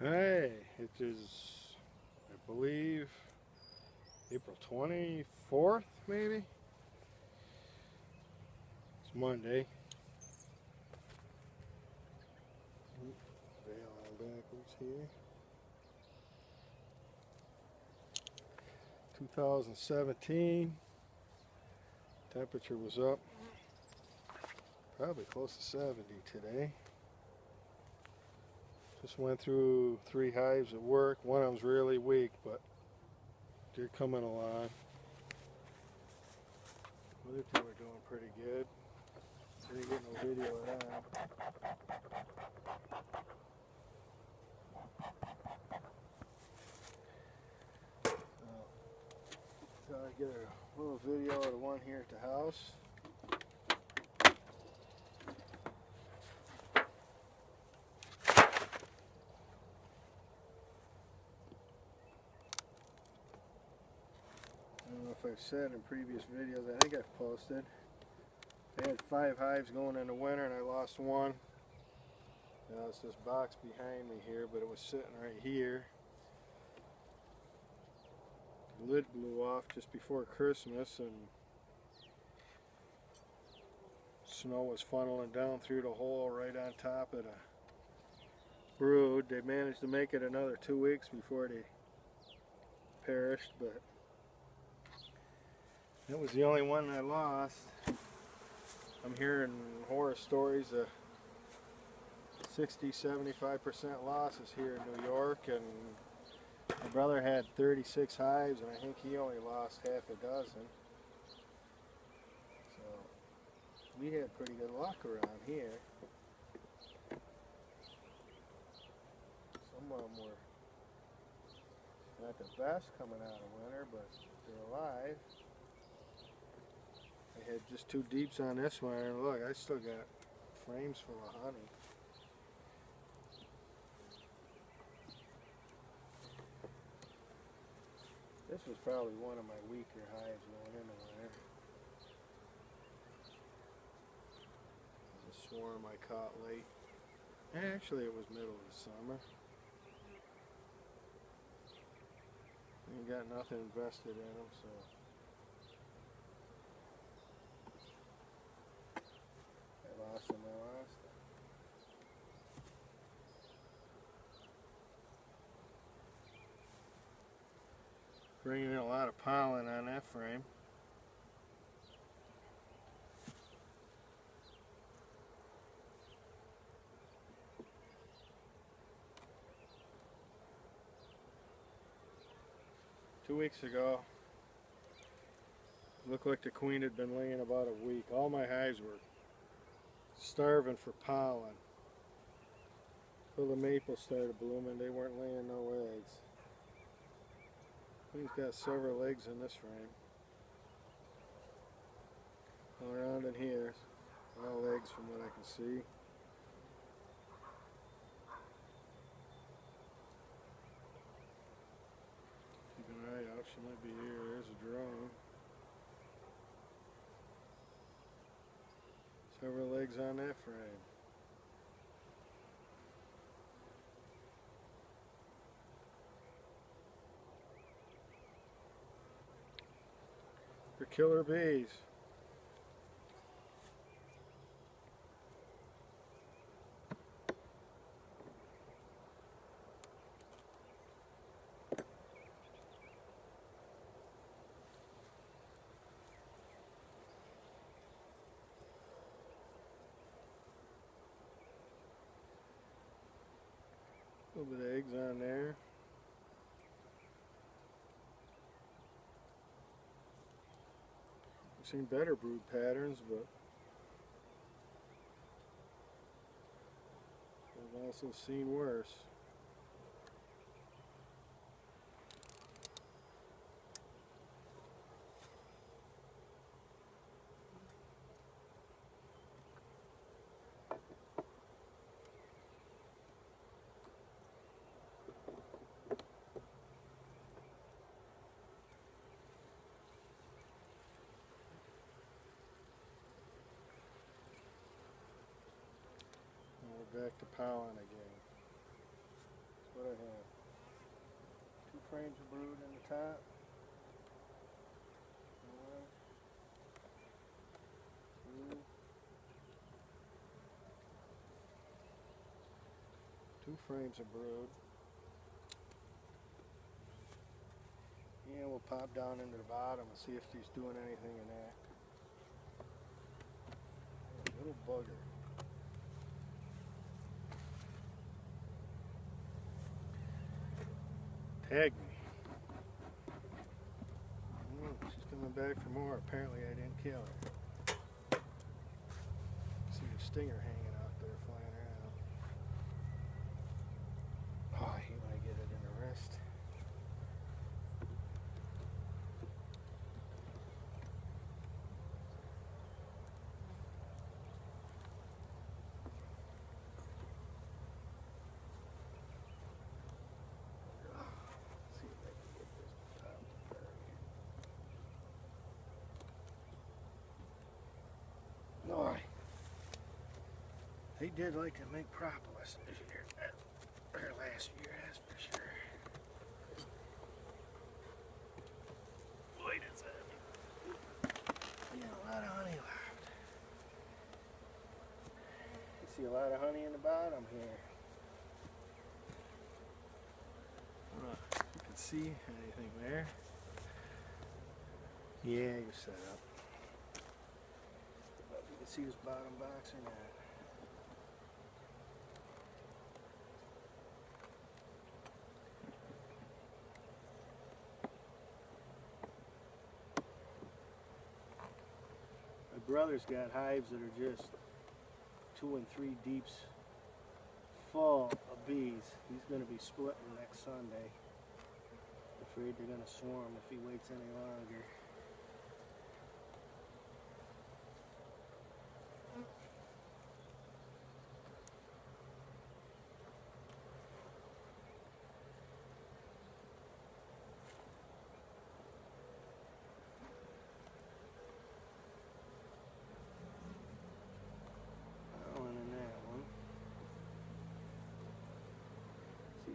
Hey, it is, I believe, April 24th, maybe? It's Monday. Veil on backwards here. 2017. Temperature was up probably close to 70 today. Just went through 3 hives at work. One of them's really weak, but they're coming along. The other two are doing pretty good. Didn't get no video of that. So I get a little video of the one here at the house. I don't know if I've said in previous videos, I think I've posted. I had 5 hives going in the winter and I lost one. Now it's this box behind me here, but it was sitting right here. The lid blew off just before Christmas and snow was funneling down through the hole right on top of the brood. They managed to make it another 2 weeks before they perished, but that was the only one I lost. I'm hearing horror stories of 60–75% losses here in New York, and my brother had 36 hives and I think he only lost half a dozen. So we had pretty good luck around here. Some of them were not the best coming out of winter, but they're alive. I had just 2 deeps on this one, and look, I still got frames full of honey. This was probably one of my weaker hives going into winter. There's a swarm I caught late. Actually, it was middle of the summer. Ain't got nothing invested in them, so. I lost them, I lost them. Bringing in a lot of pollen on that frame. Two weeks ago, it looked like the queen had been laying about a week. All my hives were starving for pollen. Till the maples started blooming, they weren't laying no eggs. Queen's got several eggs in this frame. All around in here, all eggs from what I can see. Keep an eye out, she might be here. There's a drone. Several eggs on that frame. They're killer bees. A little bit of eggs on there. I've seen better brood patterns, but I've also seen worse. Back to pollen again. That's what I frames of brood in the top. One, two frames of brood. And we'll pop down into the bottom and see if he's doing anything in that. Oh, little bugger. Tag me. Oh, she's coming back for more. Apparently I didn't kill her. See the stinger hanging out there flying around. Oh, he might get it in the wrist. No, they did like to make propolis this year, or last year, that's for sure. Wait a second. We got a lot of honey left. You see a lot of honey in the bottom here. You can see anything there. Yeah, you're set up. You can see this bottom box or not. My brother's got hives that are just 2 and 3 deeps full of bees. He's going to be splitting next Sunday. Afraid they're going to swarm if he waits any longer.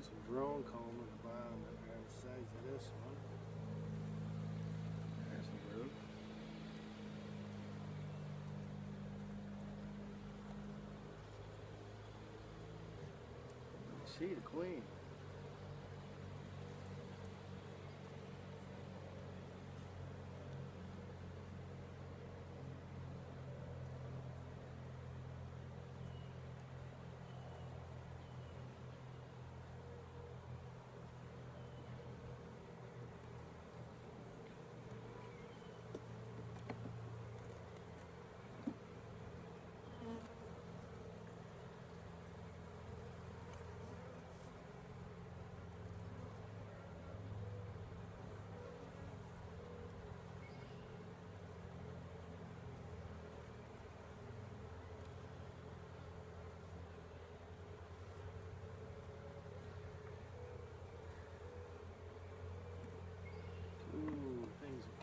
Some drone comb at the bottom there on the sides of this one. There's the brood. See the queen.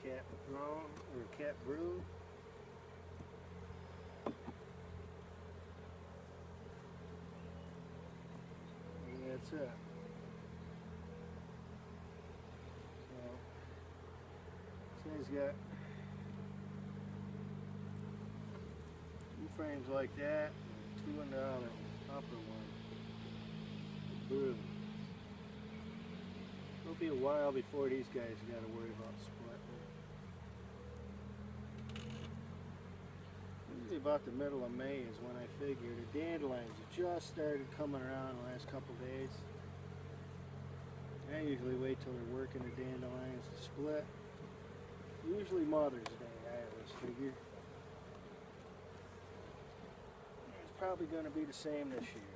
Cat drone or cat brood. And that's it. So this guy's got 2 frames like that, and 2 in the other upper one. Brood. It'll be a while before these guys got to worry about splitting. Usually about the middle of May is when I figure the dandelions have just started coming around the last couple days. I usually wait till they're working the dandelions to split. Usually Mother's Day, I always figure. It's probably going to be the same this year.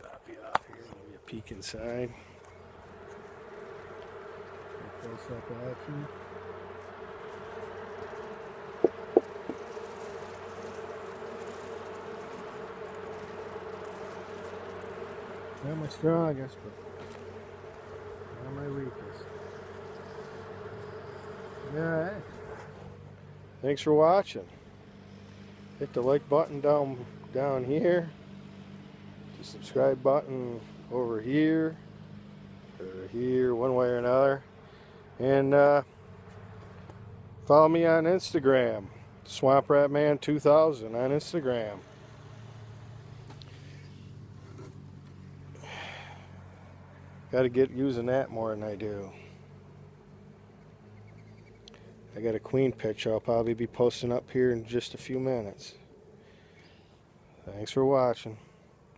Pop you off here, give you a peek inside. Close up action. Not my strongest, but not my weakest. Alright. Thanks for watching. Hit the like button down here. The subscribe button over here. Or here, one way or another. And follow me on Instagram. SwampRatMan2000 on Instagram. Got to get using that more than I do. I got a queen picture I'll probably be posting up here in just a few minutes. Thanks for watching.